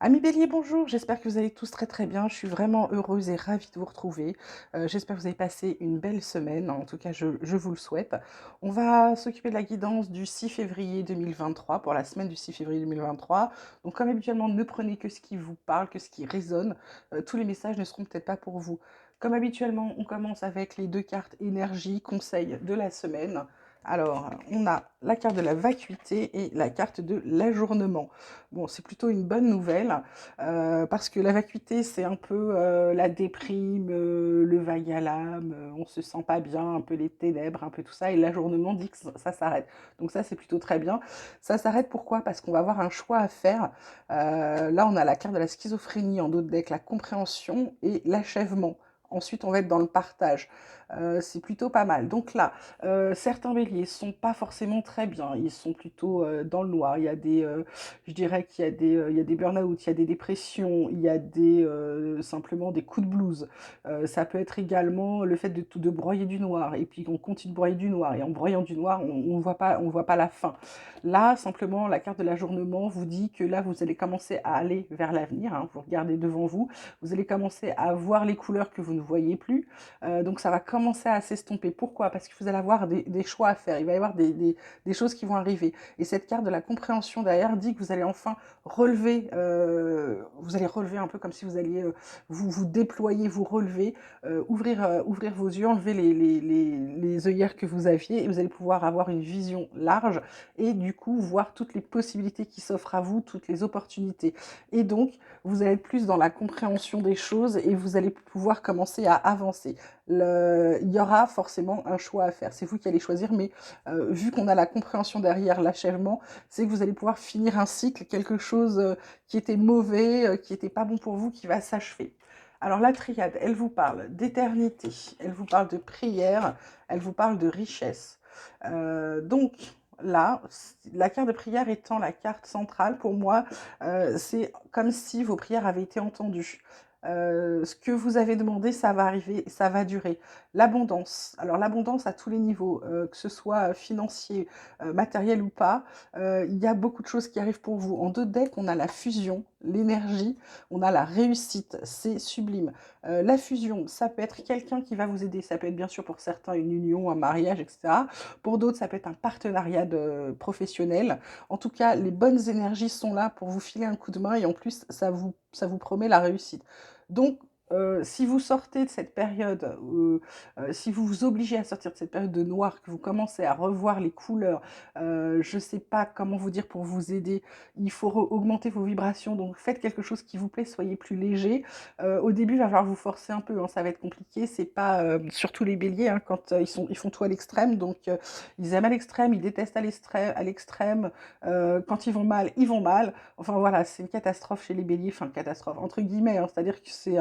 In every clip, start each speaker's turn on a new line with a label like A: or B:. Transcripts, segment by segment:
A: Amis Bélier, bonjour, j'espère que vous allez tous très très bien. Je suis vraiment heureuse et ravie de vous retrouver. J'espère que vous avez passé une belle semaine, en tout cas je vous le souhaite. On va s'occuper de la guidance du 6 février 2023, pour la semaine du 6 février 2023. Donc comme habituellement, ne prenez que ce qui vous parle, que ce qui résonne. Tous les messages ne seront peut-être pas pour vous. Comme habituellement, on commence avec les deux cartes énergie, conseil de la semaine. Alors, on a la carte de la vacuité et la carte de l'ajournement. Bon, c'est plutôt une bonne nouvelle, parce que la vacuité, c'est un peu la déprime, le vague à l'âme, on se sent pas bien, un peu les ténèbres, un peu tout ça, et l'ajournement dit que ça s'arrête. Donc ça, c'est plutôt très bien. Ça s'arrête pourquoi? Parce qu'on va avoir un choix à faire. Là, on a la carte de la schizophrénie en dos de deck, la compréhension et l'achèvement. Ensuite, on va être dans le partage. C'est plutôt pas mal. Donc là, certains béliers sont pas forcément très bien. Ils sont plutôt dans le noir. Il y a des, je dirais qu'il y a il y a des burn-out, il y a des dépressions, il y a simplement des coups de blues. Ça peut être également le fait de broyer du noir. Et puis on continue de broyer du noir. Et en broyant du noir, on voit pas la fin. Là, simplement, la carte de l'ajournement vous dit que là, vous allez commencer à aller vers l'avenir, hein. Vous regardez devant vous. Vous allez commencer à voir les couleurs que vous ne voyez plus. Donc ça va commencer à s'estomper. Pourquoi? Parce que vous allez avoir des choix à faire. Il va y avoir des choses qui vont arriver. Et cette carte de la compréhension derrière dit que vous allez enfin relever, vous allez relever un peu comme si vous alliez vous déployer, vous relever, ouvrir vos yeux, enlever les œillères que vous aviez, et vous allez pouvoir avoir une vision large et du coup voir toutes les possibilités qui s'offrent à vous, toutes les opportunités. Et donc, vous allez être plus dans la compréhension des choses et vous allez pouvoir commencer à avancer. Il y aura forcément un choix à faire. C'est vous qui allez choisir, mais vu qu'on a la compréhension derrière l'achèvement, c'est que vous allez pouvoir finir un cycle, quelque chose qui était mauvais, qui n'était pas bon pour vous, qui va s'achever. Alors la triade, elle vous parle d'éternité, elle vous parle de prière, elle vous parle de richesse. Donc là, la carte de prière étant la carte centrale, pour moi, c'est comme si vos prières avaient été entendues. Ce que vous avez demandé, ça va arriver, ça va durer. L'abondance, alors l'abondance à tous les niveaux, que ce soit financier, matériel ou pas, il y a beaucoup de choses qui arrivent pour vous. En deux decks, on a la fusion, l'énergie, on a la réussite, c'est sublime. La fusion, ça peut être quelqu'un qui va vous aider, ça peut être bien sûr pour certains une union, un mariage, etc. Pour d'autres, ça peut être un partenariat professionnel. En tout cas, les bonnes énergies sont là pour vous filer un coup de main et en plus, ça vous promet la réussite. Donc, si vous sortez de cette période, si vous vous obligez à sortir de cette période de noir, que vous commencez à revoir les couleurs, je ne sais pas comment vous dire pour vous aider, il faut augmenter vos vibrations, donc faites quelque chose qui vous plaît, soyez plus léger. Au début, il va falloir vous forcer un peu, hein, ça va être compliqué, c'est pas, surtout les béliers, hein, quand ils font tout à l'extrême, donc ils aiment à l'extrême, ils détestent à l'extrême, quand ils vont mal, ils vont mal. Enfin voilà, c'est une catastrophe chez les béliers, enfin catastrophe entre guillemets, hein, c'est-à-dire que c'est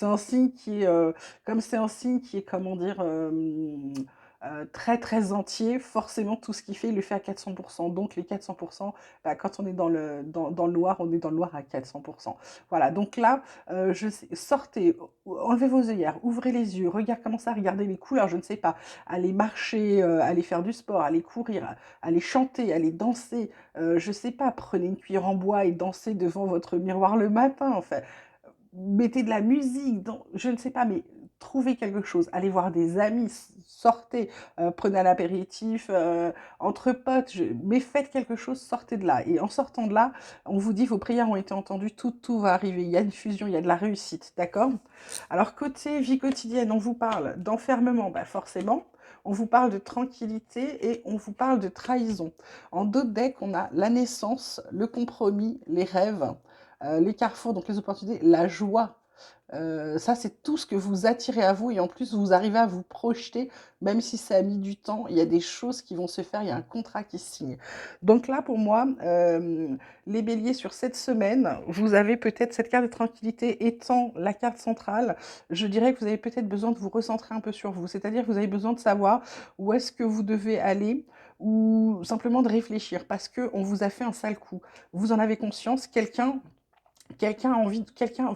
A: un signe qui est, comme c'est un signe qui est, comment dire, très très entier, forcément tout ce qu'il fait, il le fait à 400%. Donc les 400%, bah, quand on est dans le noir, on est dans le noir à 400%. Voilà, donc là, sortez, enlevez vos œillères, ouvrez les yeux, commencez à regarder les couleurs, je ne sais pas, allez marcher, allez faire du sport, allez courir, allez chanter, allez danser, je sais pas, prenez une cuillère en bois et dansez devant votre miroir le matin, enfin, mettez de la musique, je ne sais pas, mais trouvez quelque chose, allez voir des amis, sortez, prenez un apéritif, entre potes, mais faites quelque chose, sortez de là. Et en sortant de là, on vous dit vos prières ont été entendues, tout va arriver, il y a une fusion, il y a de la réussite, d'accord? Alors côté vie quotidienne, on vous parle d'enfermement, bah forcément, on vous parle de tranquillité et on vous parle de trahison. En d'autres decks, on a la naissance, le compromis, les rêves, les carrefours, donc les opportunités, la joie. Ça, c'est tout ce que vous attirez à vous et en plus, vous arrivez à vous projeter, même si ça a mis du temps, il y a des choses qui vont se faire, il y a un contrat qui se signe. Donc là, pour moi, les béliers, sur cette semaine, vous avez peut-être cette carte de tranquillité étant la carte centrale, je dirais que vous avez peut-être besoin de vous recentrer un peu sur vous, c'est-à-dire que vous avez besoin de savoir où est-ce que vous devez aller ou simplement de réfléchir parce qu'on vous a fait un sale coup. Vous en avez conscience, quelqu'un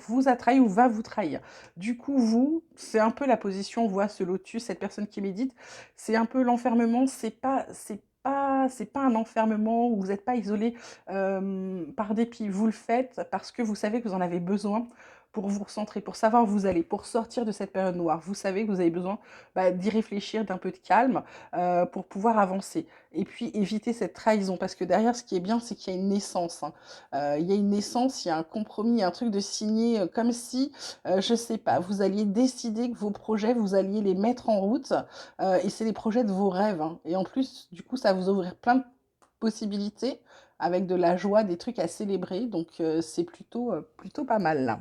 A: vous a trahi ou va vous trahir. Du coup, vous, c'est un peu la position, on voit ce lotus, cette personne qui médite, c'est un peu l'enfermement, c'est pas un enfermement où vous n'êtes pas isolé par dépit. Vous le faites parce que vous savez que vous en avez besoin pour vous recentrer, pour savoir où vous allez, pour sortir de cette période noire. Vous savez que vous avez besoin d'y réfléchir, d'un peu de calme pour pouvoir avancer. Et puis éviter cette trahison, parce que derrière, ce qui est bien, c'est qu'il y a une naissance, hein. Il y a une naissance, il y a un compromis, il y a un truc de signé, comme si, je sais pas, vous alliez décider que vos projets, vous alliez les mettre en route et c'est les projets de vos rêves, hein. Et en plus, du coup, ça va vous ouvrir plein de possibilités avec de la joie, des trucs à célébrer. Donc, c'est plutôt pas mal là.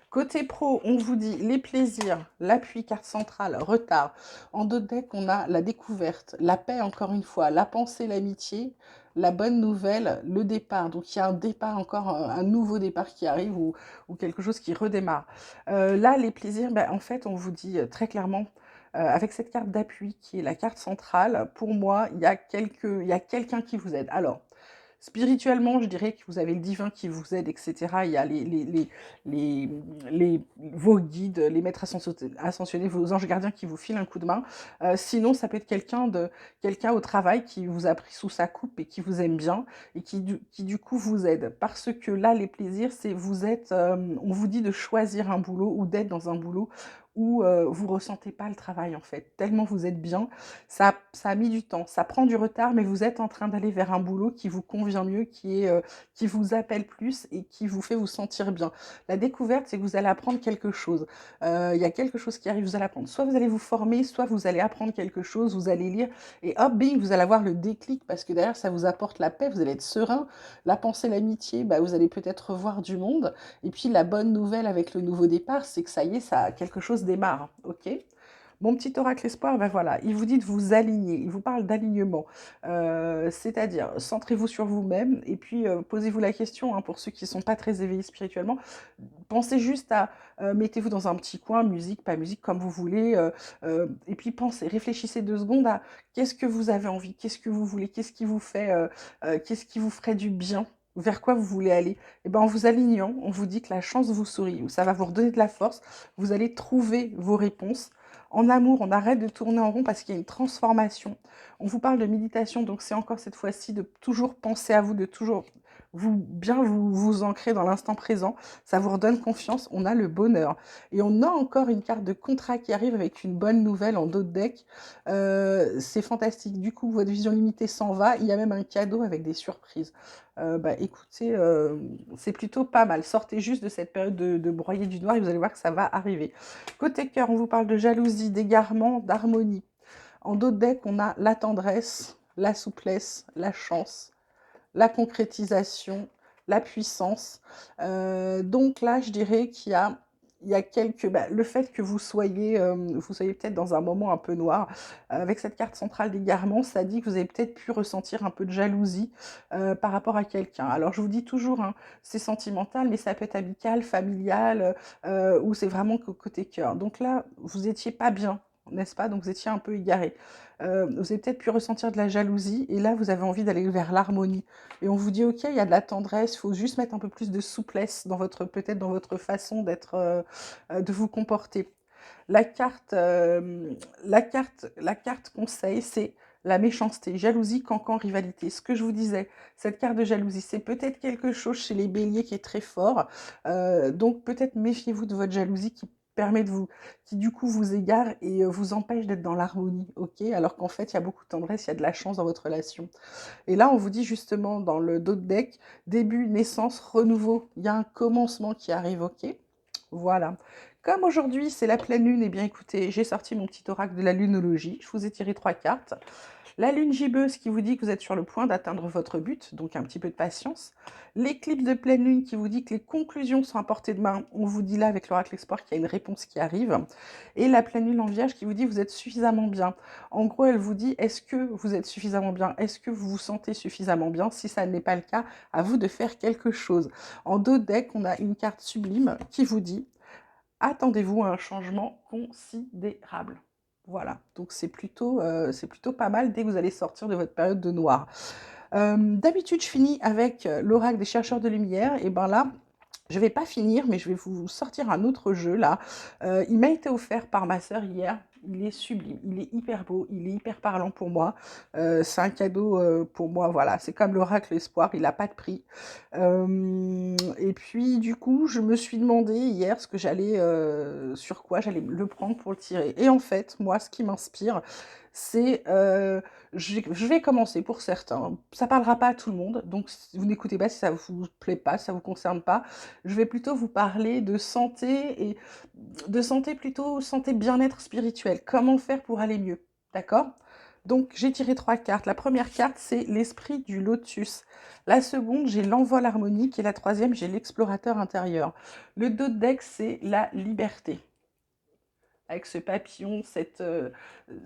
A: Côté pro, on vous dit les plaisirs, l'appui, carte centrale, retard. En dos de deck, on a la découverte, la paix encore une fois, la pensée, l'amitié, la bonne nouvelle, le départ. Donc il y a un départ encore, un nouveau départ qui arrive ou quelque chose qui redémarre. Là, les plaisirs, ben, en fait, on vous dit très clairement, avec cette carte d'appui qui est la carte centrale, pour moi, il y a quelqu'un qui vous aide. Alors, spirituellement, je dirais que vous avez le divin qui vous aide, etc. Il y a les, vos guides, les maîtres ascensionnés, vos anges gardiens qui vous filent un coup de main. Sinon, ça peut être quelqu'un au travail qui vous a pris sous sa coupe et qui vous aime bien et qui du coup vous aide. Parce que là, les plaisirs, c'est on vous dit de choisir un boulot ou d'être dans un boulot où vous ressentez pas le travail en fait, tellement vous êtes bien. Ça a mis du temps, ça prend du retard, mais vous êtes en train d'aller vers un boulot qui vous convient mieux, qui vous appelle plus et qui vous fait vous sentir bien. La découverte, c'est que vous allez apprendre quelque chose. Il y a quelque chose qui arrive, vous allez apprendre. Soit vous allez vous former, soit vous allez apprendre quelque chose, vous allez lire, et hop, bing, vous allez avoir le déclic, parce que derrière, ça vous apporte la paix, vous allez être serein. La pensée, l'amitié, bah, vous allez peut-être revoir du monde. Et puis la bonne nouvelle avec le nouveau départ, c'est que ça y est, quelque chose démarre, ok? Mon petit oracle espoir, ben voilà, il vous dit de vous aligner, il vous parle d'alignement, c'est-à-dire centrez-vous sur vous-même et puis posez-vous la question, hein, pour ceux qui ne sont pas très éveillés spirituellement, pensez juste à, mettez-vous dans un petit coin, musique, pas musique, comme vous voulez, et puis pensez, réfléchissez 2 secondes à qu'est-ce que vous avez envie, qu'est-ce que vous voulez, qu'est-ce qui vous ferait du bien, vers quoi vous voulez aller. Et ben en vous alignant, on vous dit que la chance vous sourit, ça va vous redonner de la force, vous allez trouver vos réponses. En amour, on arrête de tourner en rond parce qu'il y a une transformation. On vous parle de méditation, donc c'est encore cette fois-ci de toujours penser à vous, de toujours vous ancrer dans l'instant présent. Ça vous redonne confiance, on a le bonheur. Et on a encore une carte de contrat qui arrive avec une bonne nouvelle en dos de deck. C'est fantastique. Du coup, votre vision limitée s'en va. Il y a même un cadeau avec des surprises. Écoutez, c'est plutôt pas mal. Sortez juste de cette période de broyer du noir et vous allez voir que ça va arriver. Côté cœur, on vous parle de jalousie, d'égarement, d'harmonie. En dos de deck, on a la tendresse, la souplesse, la chance, la concrétisation, la puissance. Donc là, je dirais il y a le fait que vous soyez peut-être dans un moment un peu noir, avec cette carte centrale d'égarement, ça dit que vous avez peut-être pu ressentir un peu de jalousie par rapport à quelqu'un. Alors je vous dis toujours, hein, c'est sentimental, mais ça peut être amical, familial, ou c'est vraiment côté cœur. Donc là, vous étiez pas bien, n'est-ce pas? Donc vous étiez un peu égaré. Vous avez peut-être pu ressentir de la jalousie, et là, vous avez envie d'aller vers l'harmonie. Et on vous dit, ok, il y a de la tendresse, il faut juste mettre un peu plus de souplesse peut-être dans votre façon de vous comporter. La carte, la carte conseil, c'est la méchanceté, jalousie, cancan, rivalité. Ce que je vous disais, cette carte de jalousie, c'est peut-être quelque chose chez les béliers qui est très fort. Donc peut-être méfiez-vous de votre jalousie qui du coup vous égare et vous empêche d'être dans l'harmonie, ok? Alors qu'en fait, il y a beaucoup de tendresse, il y a de la chance dans votre relation. Et là, on vous dit justement dans le dos de deck, début, naissance, renouveau. Il y a un commencement qui arrive, ok? Voilà. Comme aujourd'hui, c'est la pleine lune, eh bien écoutez, j'ai sorti mon petit oracle de la lunologie. Je vous ai tiré 3 cartes. La lune gibbeuse qui vous dit que vous êtes sur le point d'atteindre votre but, donc un petit peu de patience. L'éclipse de pleine lune qui vous dit que les conclusions sont à portée de main. On vous dit là avec l'oracle espoir qu'il y a une réponse qui arrive. Et la pleine lune en vierge qui vous dit que vous êtes suffisamment bien. En gros, elle vous dit, est-ce que vous êtes suffisamment bien? Est-ce que vous vous sentez suffisamment bien? Si ça n'est pas le cas, à vous de faire quelque chose. En dos de deck, on a une carte sublime qui vous dit, attendez-vous à un changement considérable. Voilà, donc c'est plutôt pas mal dès que vous allez sortir de votre période de noir. D'habitude, je finis avec l'oracle des chercheurs de lumière. Et ben là, je vais pas finir, mais je vais vous sortir un autre jeu là. Il m'a été offert par ma sœur hier. il est sublime, il est hyper beau, il est hyper parlant pour moi. C'est un cadeau pour moi, voilà, c'est comme l'oracle espoir, il n'a pas de prix. Et puis du coup, je me suis demandé hier ce que j'allais, sur quoi j'allais le prendre pour le tirer. Et en fait, moi, ce qui m'inspire, c'est, je vais commencer pour certains. Ça parlera pas à tout le monde, donc vous n'écoutez pas si ça vous plaît pas, si ça vous concerne pas. Je vais plutôt vous parler de santé et de santé plutôt santé bien-être spirituel. Comment faire pour aller mieux, d'accord? Donc j'ai tiré 3 cartes. La première carte, c'est l'esprit du lotus. La seconde, j'ai l'envol harmonique et la troisième, j'ai l'explorateur intérieur. Le dos de deck, c'est la liberté avec ce papillon,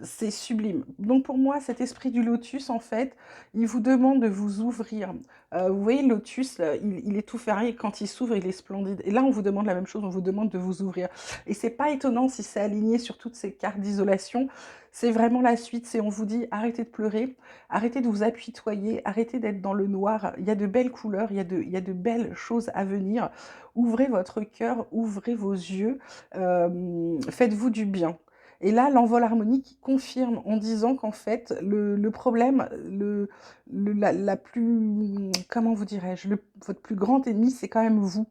A: c'est sublime. Donc pour moi, cet esprit du lotus, en fait, il vous demande de vous ouvrir. Vous voyez, le lotus, là, il est tout fermé, et quand il s'ouvre, il est splendide. Et là, on vous demande la même chose, on vous demande de vous ouvrir. Et c'est pas étonnant si c'est aligné sur toutes ces cartes d'isolation. C'est vraiment la suite, c'est on vous dit arrêtez de pleurer, arrêtez de vous apitoyer, arrêtez d'être dans le noir. Il y a de belles couleurs, il y a de belles choses à venir. Ouvrez votre cœur, ouvrez vos yeux, faites-vous du bien. Et là, l'envol harmonique confirme en disant qu'en fait, le problème, la plus, comment vous dirais-je, votre plus grand ennemi, c'est quand même vous.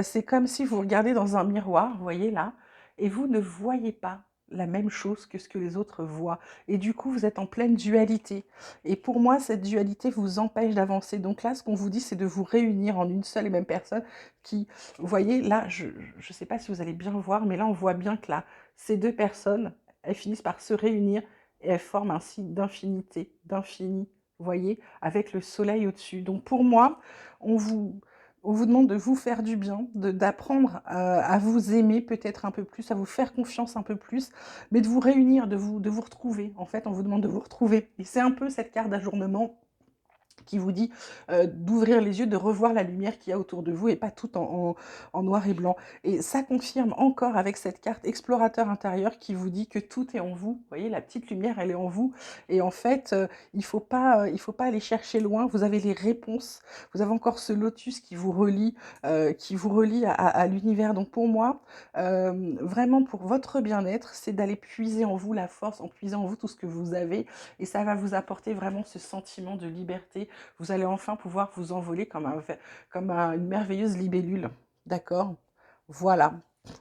A: C'est comme si vous regardez dans un miroir, vous voyez là, et vous ne voyez pas la même chose que ce que les autres voient. Et du coup, vous êtes en pleine dualité. Et pour moi, cette dualité vous empêche d'avancer. Donc là, ce qu'on vous dit, c'est de vous réunir en une seule et même personne qui, vous voyez, là, je ne sais pas si vous allez bien voir, mais là, on voit bien que là, ces deux personnes, elles finissent par se réunir et elles forment un signe d'infinité, d'infini, vous voyez, avec le soleil au-dessus. Donc pour moi, on vous, on vous demande de vous faire du bien, d'apprendre à vous aimer peut-être un peu plus, à vous faire confiance un peu plus, mais de vous réunir, de vous retrouver. En fait, on vous demande de vous retrouver. Et c'est un peu cette carte d'ajournement qui vous dit d'ouvrir les yeux, de revoir la lumière qu'il y a autour de vous et pas tout en noir et blanc. Et ça confirme encore avec cette carte explorateur intérieur qui vous dit que tout est en vous. Vous voyez, la petite lumière, elle est en vous. Et en fait, il faut pas aller chercher loin. Vous avez les réponses. Vous avez encore ce lotus qui vous relie à l'univers. Donc pour moi, vraiment pour votre bien-être, c'est d'aller puiser en vous la force, en puiser en vous tout ce que vous avez. Et ça va vous apporter vraiment ce sentiment de liberté. Vous allez enfin pouvoir vous envoler une merveilleuse libellule. D'accord? Voilà.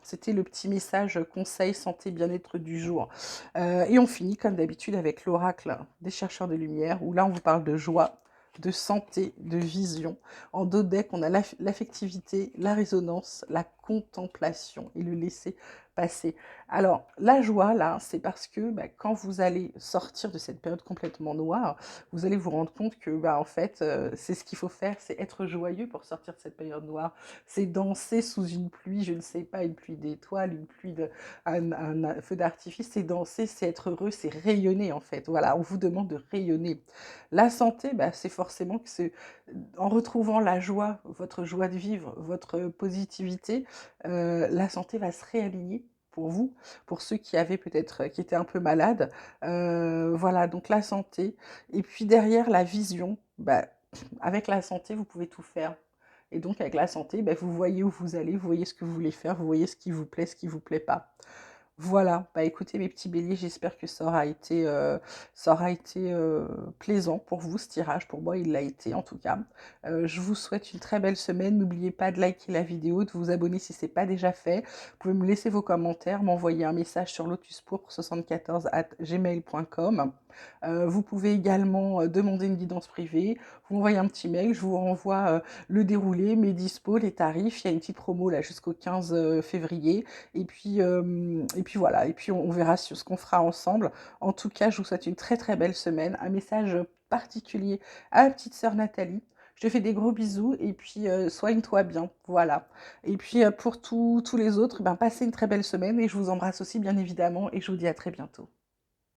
A: C'était le petit message conseil santé bien-être du jour. Et on finit comme d'habitude avec l'oracle des chercheurs de lumière, où là on vous parle de joie, de santé, de vision. En dos de deck, on a l'affectivité, la résonance, la contemplation et le laisser passer. Alors, la joie, là, c'est parce que quand vous allez sortir de cette période complètement noire, vous allez vous rendre compte que, en fait, c'est ce qu'il faut faire, c'est être joyeux pour sortir de cette période noire. C'est danser sous une pluie, je ne sais pas, une pluie d'étoiles, une pluie un feu d'artifice, c'est danser, c'est être heureux, c'est rayonner, en fait. Voilà, on vous demande de rayonner. La santé, c'est forcément que c'est en retrouvant la joie, votre joie de vivre, votre positivité, la santé va se réaligner pour vous, pour ceux qui avaient peut-être, qui étaient un peu malades. Voilà, donc la santé. Et puis derrière, la vision. Avec la santé, vous pouvez tout faire. Et donc avec la santé, vous voyez où vous allez, vous voyez ce que vous voulez faire, vous voyez ce qui vous plaît, ce qui vous plaît pas. Voilà, écoutez mes petits béliers, j'espère que ça aura été plaisant pour vous ce tirage. Pour moi, il l'a été en tout cas. Je vous souhaite une très belle semaine. N'oubliez pas de liker la vidéo, de vous abonner si ce n'est pas déjà fait. Vous pouvez me laisser vos commentaires, m'envoyer un message sur lotuspourpre74@gmail.com. Vous pouvez également demander une guidance privée. Vous m'envoyez un petit mail, je vous renvoie le déroulé, mes dispos, les tarifs. Il y a une petite promo là jusqu'au 15 février. Et puis voilà, et puis on verra ce qu'on fera ensemble. En tout cas, je vous souhaite une très très belle semaine. Un message particulier à ma petite sœur Nathalie. Je te fais des gros bisous et puis soigne-toi bien, voilà. Et puis pour tous les autres, passez une très belle semaine et je vous embrasse aussi bien évidemment et je vous dis à très bientôt.